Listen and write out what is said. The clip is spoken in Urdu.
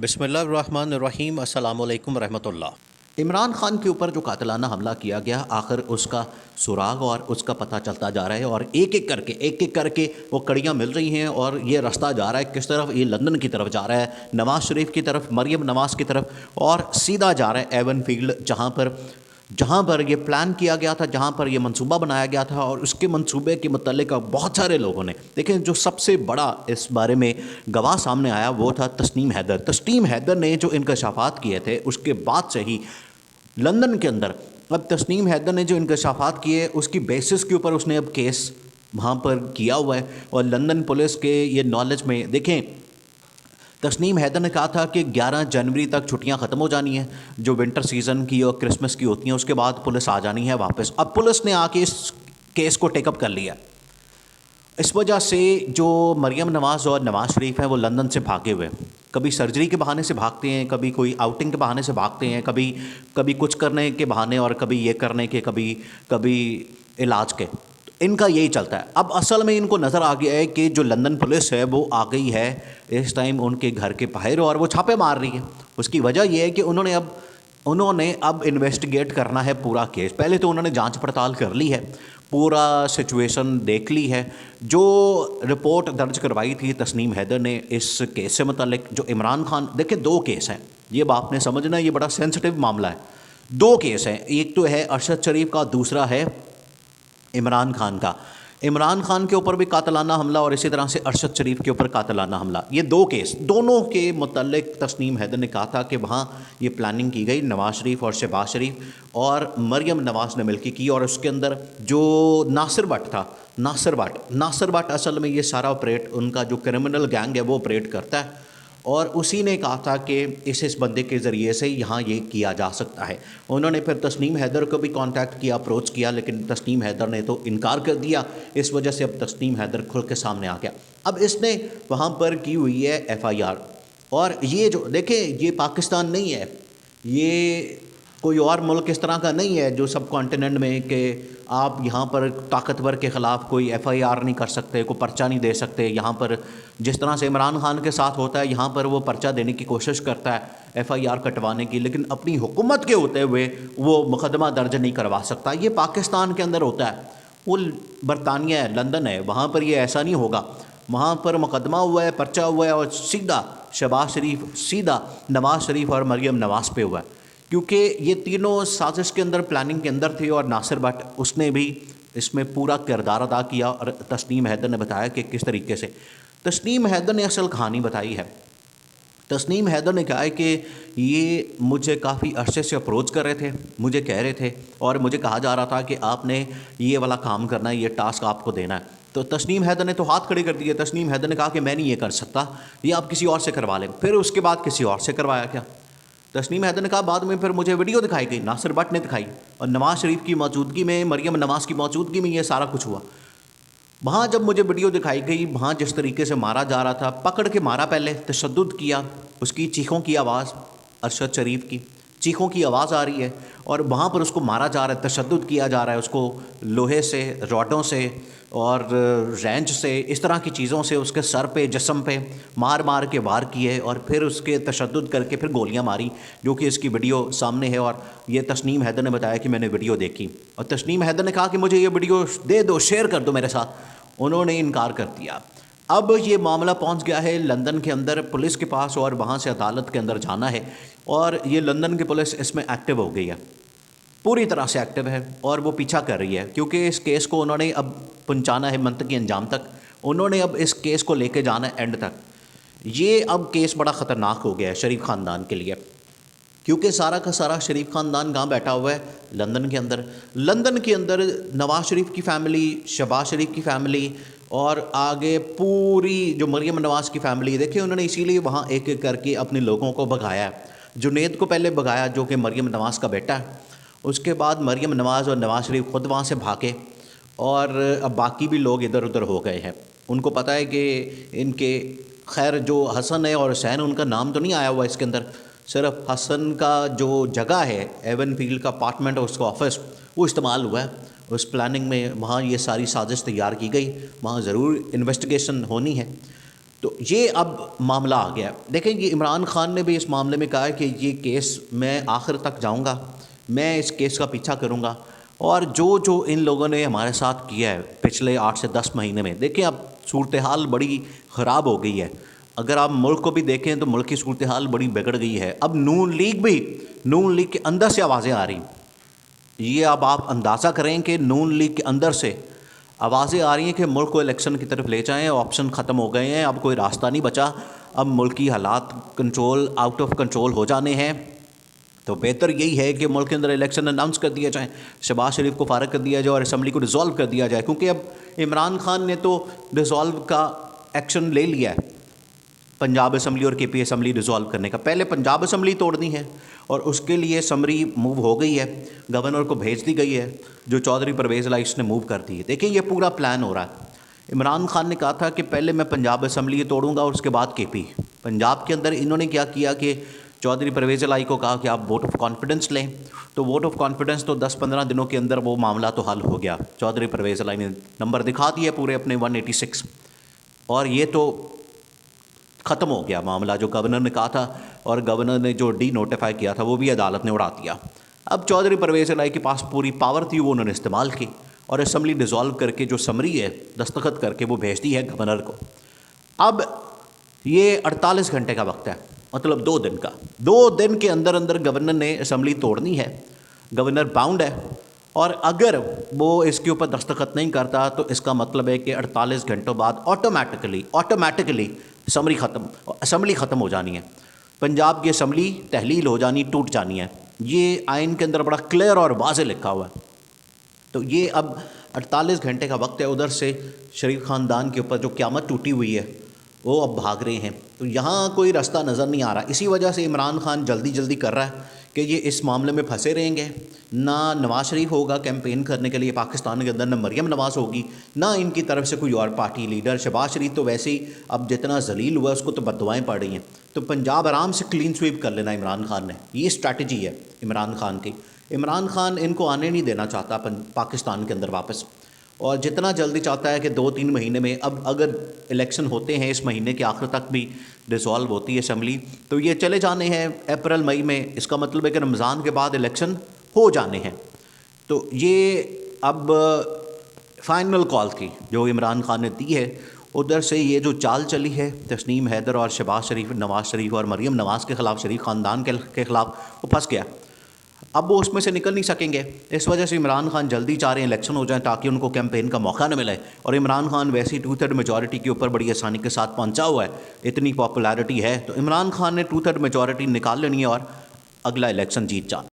بسم اللہ الرحمن الرحیم، السلام علیکم ورحمۃ اللہ۔ عمران خان کے اوپر جو قاتلانہ حملہ کیا گیا، آخر اس کا سراغ اور اس کا پتہ چلتا جا رہا ہے، اور ایک ایک کر کے وہ کڑیاں مل رہی ہیں، اور یہ رستہ جا رہا ہے کس طرف؟ یہ لندن کی طرف جا رہا ہے، نواز شریف کی طرف، مریم نواز کی طرف، اور سیدھا جا رہا ہے ایون فیلڈ، جہاں پر یہ پلان کیا گیا تھا، جہاں پر یہ منصوبہ بنایا گیا تھا۔ اور اس کے منصوبے کے متعلق بہت سارے لوگوں نے دیکھیں، جو سب سے بڑا اس بارے میں گواہ سامنے آیا وہ تھا تسنیم حیدر۔ تسنیم حیدر نے جو انکشافات کیے تھے، اس کے بعد سے ہی لندن کے اندر اب تسنیم حیدر نے جو انکشافات کیے، اس کی بیسس کے اوپر اس نے اب کیس وہاں پر کیا ہوا ہے۔ اور لندن پولیس کے یہ نالج میں دیکھیں، تسنیم حیدر نے کہا تھا کہ 11 جنوری تک چھٹیاں ختم ہو جانی ہیں، جو ونٹر سیزن کی اور کرسمس کی ہوتی ہیں، اس کے بعد پولیس آ جانی ہے واپس۔ اب پولیس نے آ کے اس کیس کو ٹیک اپ کر لیا۔ اس وجہ سے جو مریم نواز اور نواز شریف ہیں، وہ لندن سے بھاگے ہوئے، کبھی سرجری کے بہانے سے بھاگتے ہیں، کبھی کوئی آؤٹنگ کے بہانے سے بھاگتے ہیں، کبھی کچھ کرنے کے بہانے، اور کبھی یہ کرنے کے، کبھی علاج کے۔ ان کا یہی چلتا ہے۔ اب اصل میں ان کو نظر آ گیا ہے کہ جو لندن پولیس ہے وہ آ گئی ہے اس ٹائم ان کے گھر کے باہر، اور وہ چھاپے مار رہی ہے۔ اس کی وجہ یہ ہے کہ انہوں نے اب انویسٹیگیٹ کرنا ہے پورا کیس۔ پہلے تو انہوں نے جانچ پڑتال کر لی ہے، پورا سچویشن دیکھ لی ہے۔ جو رپورٹ درج کروائی تھی تسنیم حیدر نے اس کیس سے متعلق، جو عمران خان، دیکھیں 2 کیس ہیں، یہ آپ نے سمجھنا، یہ بڑا سینسٹیو معاملہ ہے۔ 2 کیس ہیں، ایک تو ہے ارشد شریف کا، دوسرا ہے عمران خان کا۔ عمران خان کے اوپر بھی قاتلانہ حملہ، اور اسی طرح سے ارشد شریف کے اوپر قاتلانہ حملہ۔ یہ 2 کیس، دونوں کے متعلق تسنیم حیدر نے کہا تھا کہ وہاں یہ پلاننگ کی گئی، نواز شریف اور شہباز شریف اور مریم نواز نے مل کے کی۔ اور اس کے اندر جو ناصر بٹ اصل میں یہ سارا آپریٹ، ان کا جو کرمنل گینگ ہے وہ آپریٹ کرتا ہے، اور اسی نے کہا تھا کہ اس بندے کے ذریعے سے یہاں یہ کیا جا سکتا ہے۔ انہوں نے پھر تسنیم حیدر کو بھی کانٹیکٹ کیا، اپروچ کیا، لیکن تسنیم حیدر نے تو انکار کر دیا۔ اس وجہ سے اب تسنیم حیدر کھل کے سامنے آ گیا۔ اب اس نے وہاں پر کی ہوئی ہے FIR، اور یہ جو دیکھیں، یہ پاکستان نہیں ہے، یہ کوئی اور ملک اس طرح کا نہیں ہے جو سب کانٹیننٹ میں کہ آپ یہاں پر طاقتور کے خلاف کوئی FIR نہیں کر سکتے، کوئی پرچہ نہیں دے سکتے۔ یہاں پر جس طرح سے عمران خان کے ساتھ ہوتا ہے، یہاں پر وہ پرچہ دینے کی کوشش کرتا ہے، FIR کٹوانے کی، لیکن اپنی حکومت کے ہوتے ہوئے وہ مقدمہ درج نہیں کروا سکتا۔ یہ پاکستان کے اندر ہوتا ہے، وہ برطانیہ ہے، لندن ہے، وہاں پر یہ ایسا نہیں ہوگا۔ وہاں پر مقدمہ ہوا ہے، پرچہ ہوا ہے، اور سیدھا شہباز شریف، سیدھا نواز شریف اور مریم نواز پہ ہوا ہے، کیونکہ یہ تینوں سازش کے اندر، پلاننگ کے اندر تھے۔ اور ناصر بٹ، اس نے بھی اس میں پورا کردار ادا کیا، اور تسنیم حیدر نے بتایا کہ کس طریقے سے۔ تسنیم حیدر نے اصل کہانی بتائی ہے۔ تسنیم حیدر نے کہا ہے کہ یہ مجھے کافی عرصے سے اپروچ کر رہے تھے، مجھے کہہ رہے تھے، اور مجھے کہا جا رہا تھا کہ آپ نے یہ والا کام کرنا ہے، یہ ٹاسک آپ کو دینا ہے۔ تو تسنیم حیدر نے تو ہاتھ کھڑے کر دیے۔ تسنیم حیدر نے کہا کہ میں نہیں یہ کر سکتا، یہ آپ کسی اور سے کروا لیں۔ پھر اس کے بعد کسی اور سے کروایا کیا؟ تسنیم حیدر نے کہا بعد میں پھر مجھے ویڈیو دکھائی گئی، ناصر بٹ نے دکھائی، اور نواز شریف کی موجودگی میں، مریم نواز کی موجودگی میں یہ سارا کچھ ہوا۔ وہاں جب مجھے ویڈیو دکھائی گئی، وہاں جس طریقے سے مارا جا رہا تھا، پکڑ کے مارا، پہلے تشدد کیا، اس کی چیخوں کی آواز، ارشد شریف کی چیخوں کی آواز آ رہی ہے، اور وہاں پر اس کو مارا جا رہا ہے، تشدد کیا جا رہا ہے، اس کو لوہے سے، راڈوں سے اور رینچ سے، اس طرح کی چیزوں سے اس کے سر پہ، جسم پہ مار کے وار کیے، اور پھر اس کے تشدد کر کے پھر گولیاں ماری، جو کہ اس کی ویڈیو سامنے ہے۔ اور یہ تسنیم حیدر نے بتایا کہ میں نے ویڈیو دیکھی، اور تسنیم حیدر نے کہا کہ مجھے یہ ویڈیو دے دو، شیئر کر دو میرے ساتھ۔ انہوں نے انکار کر دیا۔ اب یہ معاملہ پہنچ گیا ہے لندن کے اندر پولیس کے پاس، اور وہاں سے عدالت کے اندر جانا ہے، اور یہ لندن کی پولیس اس میں ایکٹیو ہو گئی ہے، پوری طرح سے ایکٹیو ہے، اور وہ پیچھا کر رہی ہے، کیونکہ اس کیس کو انہوں نے اب پہنچانا ہے منطقی انجام تک۔ انہوں نے اب اس کیس کو لے کے جانا ہے اینڈ تک۔ یہ اب کیس بڑا خطرناک ہو گیا ہے شریف خاندان کے لیے، کیونکہ سارا کا سارا شریف خاندان کہاں بیٹھا ہوا ہے؟ لندن کے اندر۔ لندن کے اندر نواز شریف کی فیملی، شہباز شریف کی فیملی، اور آگے پوری جو مریم نواز کی فیملی، دیکھیں انہوں نے اسی لیے وہاں ایک ایک کر کے اپنے لوگوں کو بھگایا ہے۔ جنید کو پہلے بھگایا، جو کہ مریم نواز کا بیٹا ہے، اس کے بعد مریم نواز اور نواز شریف خود وہاں سے بھاگے، اور اب باقی بھی لوگ ادھر ادھر ہو گئے ہیں۔ ان کو پتہ ہے کہ ان کے، خیر جو حسن ہے اور حسین، ان کا نام تو نہیں آیا ہوا اس کے اندر، صرف حسن کا جو جگہ ہے، ایون فیلڈ کا اپارٹمنٹ اور اس کا آفس، وہ استعمال ہوا ہے اس پلاننگ میں۔ وہاں یہ ساری سازش تیار کی گئی، وہاں ضرور انویسٹیگیشن ہونی ہے۔ تو یہ اب معاملہ آ گیا. دیکھیں یہ عمران خان نے بھی اس معاملے میں کہا ہے کہ یہ کیس میں آخر تک جاؤں گا, میں اس کیس کا پیچھا کروں گا, اور جو ان لوگوں نے ہمارے ساتھ کیا ہے پچھلے 8 سے 10 مہینے میں, دیکھیں اب صورتحال بڑی خراب ہو گئی ہے. اگر آپ ملک کو بھی دیکھیں تو ملک کی صورتحال بڑی بگڑ گئی ہے. اب نون لیگ کے اندر سے آوازیں آ رہی ہیں. یہ اب آپ اندازہ کریں کہ نون لیگ کے اندر سے آوازیں آ رہی ہیں کہ ملک کو الیکشن کی طرف لے جائیں, آپشن ختم ہو گئے ہیں, اب کوئی راستہ نہیں بچا, اب ملکی حالات آؤٹ آف کنٹرول ہو جانے ہیں. تو بہتر یہی ہے کہ ملک کے اندر الیکشن اناؤنس کر دیا جائیں, شہباز شریف کو فارغ کر دیا جائے اور اسمبلی کو ڈیزالو کر دیا جائے, کیونکہ اب عمران خان نے تو ڈیزالو کا ایکشن لے لیا ہے پنجاب اسمبلی اور کے پی اسمبلی ڈیزالو کرنے کا. پہلے پنجاب اسمبلی توڑنی ہے اور اس کے لیے سمری موو ہو گئی ہے, گورنر کو بھیج دی گئی ہے, جو چودھری پرویز الائش نے موو کر دی ہے. دیکھیں یہ پورا پلان ہو رہا ہے. عمران خان نے کہا تھا کہ پہلے میں پنجاب اسمبلی توڑوں گا اور اس کے بعد کے پی. پنجاب کے اندر انہوں نے کیا کیا کہ چودھری پرویز الائش کو کہا کہ آپ ووٹ آف کانفیڈنس لیں, تو ووٹ آف کانفیڈنس تو 10-15 دنوں کے اندر وہ معاملہ تو حل ہو گیا. چودھری پرویز الائش نے نمبر دکھا دیے پورے اپنے 186, اور یہ تو ختم ہو گیا معاملہ جو گورنر نے کہا تھا, اور گورنر نے جو ڈی نوٹیفائی کیا تھا وہ بھی عدالت نے اڑا دیا. اب چودھری پرویز الائش کے پاس پوری پاور تھی, وہ انہوں نے استعمال کی اور اسمبلی ڈیزالو کر کے جو سمری ہے دستخط کر کے وہ بھیج دی ہے گورنر کو. اب یہ 48 گھنٹے کا وقت ہے, مطلب 2 دن کا. 2 دن کے اندر گورنر نے اسمبلی توڑنی ہے, گورنر باؤنڈ ہے, اور اگر وہ اس کے اوپر دستخط نہیں کرتا تو اس کا مطلب ہے کہ 48 گھنٹوں بعد آٹومیٹکلی اسمبلی ختم ہو جانی ہے, پنجاب کی اسمبلی تحلیل ہو جانی, ٹوٹ جانی ہے. یہ آئین کے اندر بڑا کلیئر اور واضح لکھا ہوا ہے. تو یہ اب 48 گھنٹے کا وقت ہے. ادھر سے شریف خاندان کے اوپر جو قیامت ٹوٹی ہوئی ہے وہ اب بھاگ رہے ہیں, تو یہاں کوئی راستہ نظر نہیں آ رہا. اسی وجہ سے عمران خان جلدی کر رہا ہے کہ یہ اس معاملے میں پھنسے رہیں گے. نہ نواز شریف ہوگا کیمپین کرنے کے لیے پاکستان کے اندر, نہ مریم نواز ہوگی, نہ ان کی طرف سے کوئی اور پارٹی لیڈر. شہباز شریف تو ویسے ہی اب جتنا ذلیل ہوا اس کو تو بددعائیں پڑ رہی ہیں. تو پنجاب آرام سے کلین سویپ کر لینا عمران خان نے, یہ اسٹریٹجی ہے عمران خان کی. عمران خان ان کو آنے نہیں دینا چاہتا پاکستان کے اندر واپس, اور جتنا جلدی چاہتا ہے کہ 2-3 مہینے میں, اب اگر الیکشن ہوتے ہیں اس مہینے کے آخر تک بھی ڈیزالو ہوتی ہے اسمبلی, تو یہ چلے جانے ہیں اپریل مئی میں. اس کا مطلب ہے کہ رمضان کے بعد الیکشن ہو جانے ہیں. تو یہ اب فائنل کال تھی جو عمران خان نے دی ہے. ادھر سے یہ جو چال چلی ہے تسنیم حیدر اور شہباز شریف, نواز شریف اور مریم نواز کے خلاف, شریف خاندان کے خلاف, وہ پھنس گیا. اب وہ اس میں سے نکل نہیں سکیں گے. اس وجہ سے عمران خان جلدی چاہ رہے ہیں الیکشن ہو جائیں تاکہ ان کو کیمپین کا موقع نہ ملے. اور عمران خان ویسی 2/3 میجورٹی کے اوپر بڑی آسانی کے ساتھ پہنچا ہوا ہے, اتنی پاپولیرٹی ہے, تو عمران خان نے 2/3 میجورٹی نکال لینی ہے اور اگلا الیکشن جیت جانا.